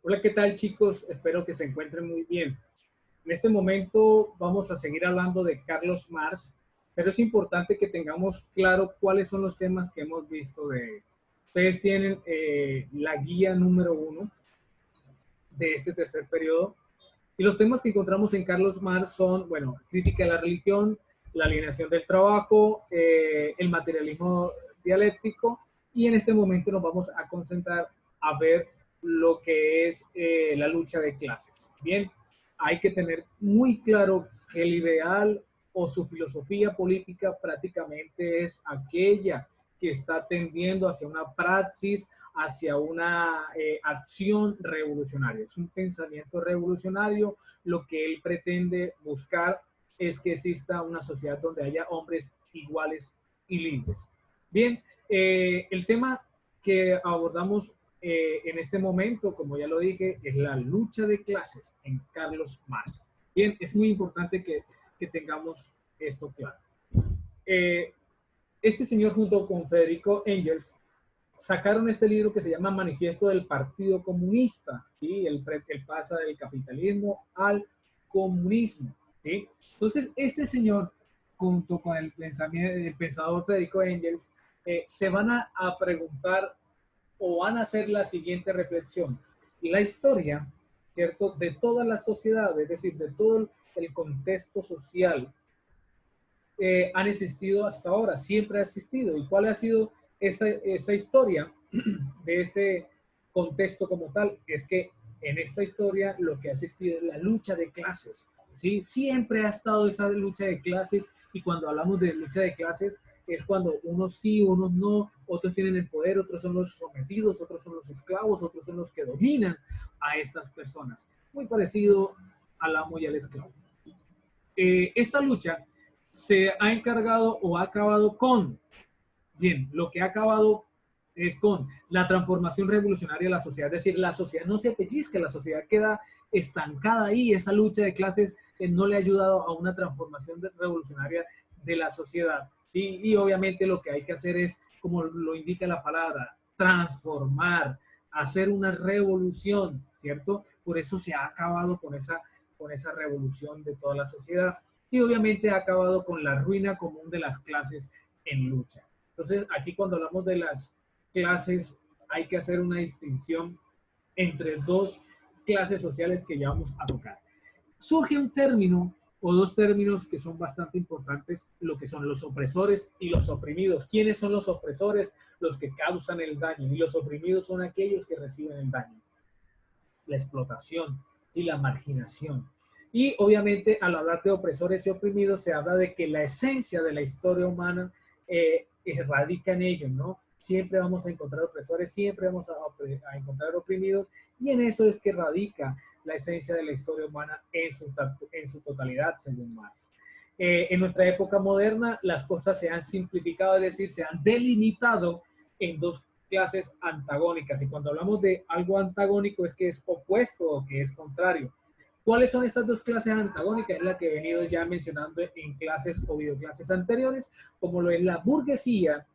Hola, ¿qué tal, chicos? Espero que se encuentren muy bien. En este momento vamos a seguir hablando de Carlos Marx, pero es importante que tengamos claro cuáles son los temas que hemos visto de él. Ustedes tienen la guía número 1 de este tercer periodo y los temas que encontramos en Carlos Marx son, bueno, crítica de la religión, la alienación del trabajo, el materialismo dialéctico, y en este momento nos vamos a concentrar a ver lo que es la lucha de clases. Bien, hay que tener muy claro que el ideal o su filosofía política prácticamente es aquella que está tendiendo hacia una praxis, hacia una acción revolucionaria. Es un pensamiento revolucionario. Lo que él pretende buscar es que exista una sociedad donde haya hombres iguales y libres. Bien, el tema que abordamos en este momento, como ya lo dije, es la lucha de clases en Carlos Marx. Bien, es muy importante que tengamos esto claro. Eh, este señor junto con Federico Engels sacaron este libro que se llama Manifiesto del Partido Comunista, ¿sí? El pasa del capitalismo al comunismo, ¿sí? Entonces, este señor, junto con el pensador Federico Engels, se van a preguntar o van a hacer la siguiente reflexión. La historia, ¿cierto?, de toda la sociedad, es decir, de todo el contexto social, han existido hasta ahora, siempre ha existido. ¿Y cuál ha sido esa historia de este contexto como tal? Es que en esta historia lo que ha existido es la lucha de clases, ¿sí? Siempre ha estado esa lucha de clases, y cuando hablamos de lucha de clases es cuando unos sí, unos no, otros tienen el poder, otros son los sometidos, otros son los esclavos, otros son los que dominan a estas personas. Muy parecido al amo y al esclavo. Esta lucha se ha encargado o ha acabado con, bien, lo que ha acabado es con la transformación revolucionaria de la sociedad, es decir, la sociedad no se pellizca, la sociedad queda estancada ahí, esa lucha de clases no le ha ayudado a una transformación revolucionaria de la sociedad, ¿sí? Y obviamente lo que hay que hacer es, como lo indica la palabra, transformar, hacer una revolución, ¿cierto? Por eso se ha acabado con esa revolución de toda la sociedad, y obviamente ha acabado con la ruina común de las clases en lucha. Entonces, aquí cuando hablamos de las clases, hay que hacer una distinción entre dos clases sociales que ya vamos a tocar. Surge un término o dos términos que son bastante importantes, lo que son los opresores y los oprimidos. ¿Quiénes son los opresores? Los que causan el daño, y los oprimidos son aquellos que reciben el daño, la explotación y la marginación. Y obviamente al hablar de opresores y oprimidos se habla de que la esencia de la historia humana radica en ello, ¿no? Siempre vamos a encontrar opresores, siempre vamos a encontrar oprimidos, y en eso es que radica la esencia de la historia humana en su totalidad, según Marx. En nuestra época moderna las cosas se han simplificado, es decir, se han delimitado en dos clases antagónicas. Y cuando hablamos de algo antagónico es que es opuesto o que es contrario. ¿Cuáles son estas dos clases antagónicas? Es la que he venido ya mencionando en clases o videoclases anteriores, como lo es la burguesía,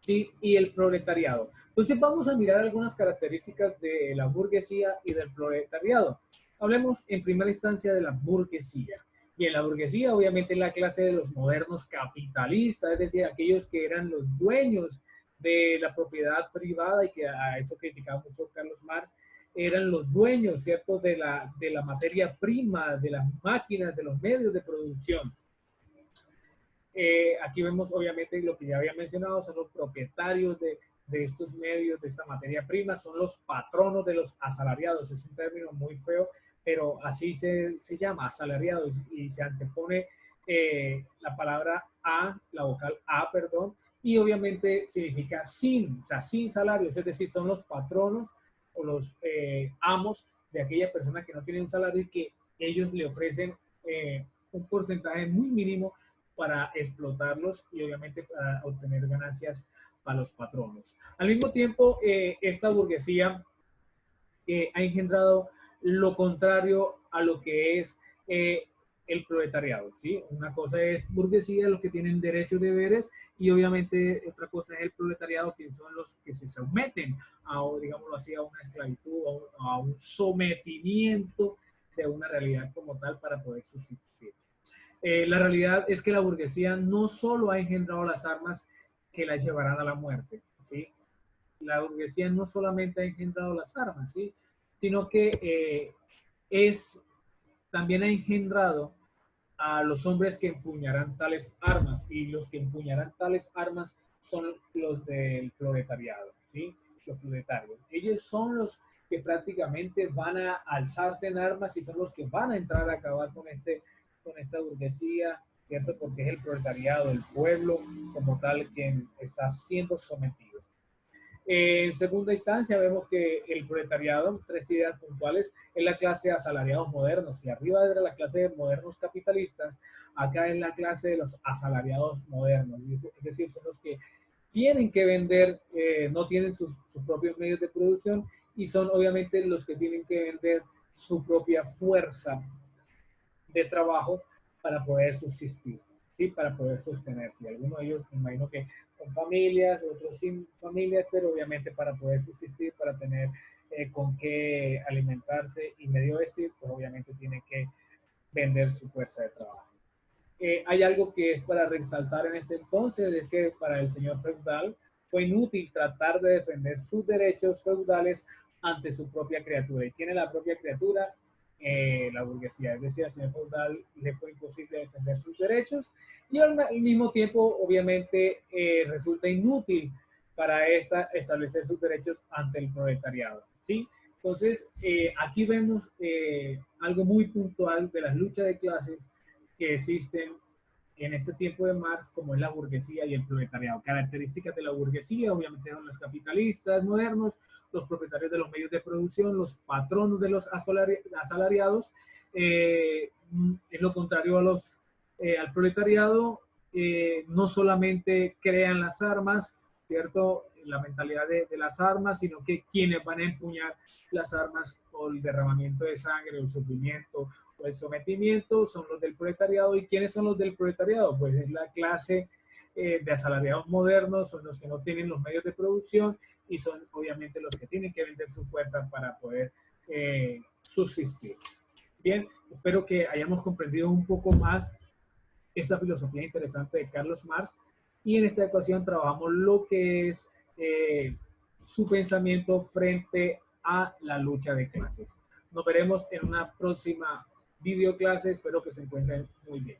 ¿sí?, y el proletariado. Entonces vamos a mirar algunas características de la burguesía y del proletariado. Hablemos en primera instancia de la burguesía. Y en la burguesía obviamente es la clase de los modernos capitalistas, es decir, aquellos que eran los dueños de la propiedad privada, y que a eso criticaba mucho Carlos Marx, eran los dueños, ¿cierto?, de la materia prima, de las máquinas, de los medios de producción. Aquí vemos obviamente lo que ya había mencionado, son los propietarios de estos medios, de esta materia prima, son los patronos de los asalariados. Es un término muy feo, pero así se llama, asalariados, y se antepone la palabra a, la vocal a, perdón, y obviamente significa sin, o sea, sin salarios, es decir, son los patronos o los amos de aquellas personas que no tienen un salario y que ellos le ofrecen un porcentaje muy mínimo para explotarlos y obviamente para obtener ganancias para los patronos. Al mismo tiempo, esta burguesía ha engendrado lo contrario a lo que es el proletariado, ¿sí? Una cosa es burguesía, los que tienen derechos y deberes, y obviamente otra cosa es el proletariado, que son los que se someten a, digámoslo así, a una esclavitud, a un sometimiento de una realidad como tal para poder subsistir. La realidad es que la burguesía no solo ha engendrado las armas que la llevarán a la muerte, ¿sí? La burguesía no solamente ha engendrado las armas, ¿sí? Sino que es, también ha engendrado a los hombres que empuñarán tales armas, y los que empuñarán tales armas son los del proletariado, ¿sí? Los proletarios. Ellos son los que prácticamente van a alzarse en armas y son los que van a entrar a acabar con esta burguesía, ¿cierto? Porque es el proletariado, el pueblo como tal, quien está siendo sometido. En segunda instancia, vemos que el proletariado, tres ideas puntuales, es la clase de asalariados modernos. Y arriba de la clase de modernos capitalistas, acá es la clase de los asalariados modernos. Es decir, son los que tienen que vender, no tienen sus propios medios de producción, y son obviamente los que tienen que vender su propia fuerza de trabajo para poder subsistir, ¿sí? Para poder sostenerse. Algunos de ellos, me imagino que con familias, otros sin familias, pero obviamente para poder subsistir, para tener con qué alimentarse y medio vestir, pues obviamente tiene que vender su fuerza de trabajo. Hay algo que es para resaltar en este entonces, es que para el señor feudal fue inútil tratar de defender sus derechos feudales ante su propia criatura. ¿Y tiene la propia criatura? La burguesía. Es decir, al señor feudal le fue imposible defender sus derechos, y al mismo tiempo, obviamente, resulta inútil para esta establecer sus derechos ante el proletariado, ¿sí? Entonces, aquí vemos algo muy puntual de las luchas de clases que existen en este tiempo de Marx, como es la burguesía y el proletariado. Características de la burguesía, obviamente, son los capitalistas modernos, los propietarios de los medios de producción, los patronos de los asalariados. En lo contrario al proletariado, no solamente crean las armas, ¿cierto? La mentalidad de las armas, sino que quienes van a empuñar las armas, o el derramamiento de sangre, o el sufrimiento, o el sometimiento, son los del proletariado. ¿Y quiénes son los del proletariado? Pues es la clase de asalariados modernos, son los que no tienen los medios de producción, y son obviamente los que tienen que vender su fuerza para poder subsistir. Bien, espero que hayamos comprendido un poco más esta filosofía interesante de Carlos Marx, y en esta ocasión trabajamos lo que es su pensamiento frente a la lucha de clases. Nos veremos en una próxima videoclase. Espero que se encuentren muy bien.